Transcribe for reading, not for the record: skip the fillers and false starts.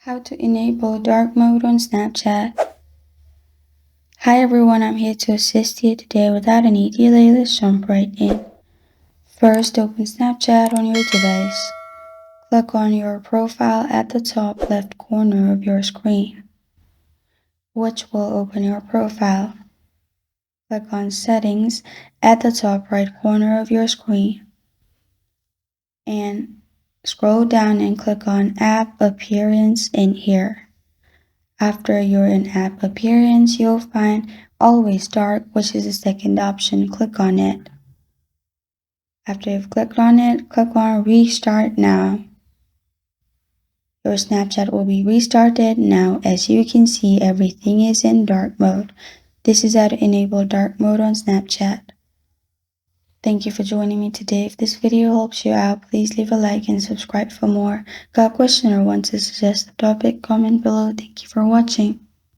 How to enable dark mode on Snapchat. Hi everyone, I'm here to assist you today without any delay. Let's jump right in. First, open Snapchat on your device. Click on your profile at the top left corner of your screen, which will open your profile. Click on Settings at the top right corner of your screen and scroll down and click on App Appearance in here. After you're in App Appearance, you'll find Always Dark, which is the second option. Click on it. After you've clicked on it, click on Restart Now. Your Snapchat will be restarted now. As you can see, everything is in dark mode. This is how to enable dark mode on Snapchat. Thank you for joining me today. If this video helps you out, please leave a like and subscribe for more. Got a question or want to suggest a topic? Comment below. Thank you for watching.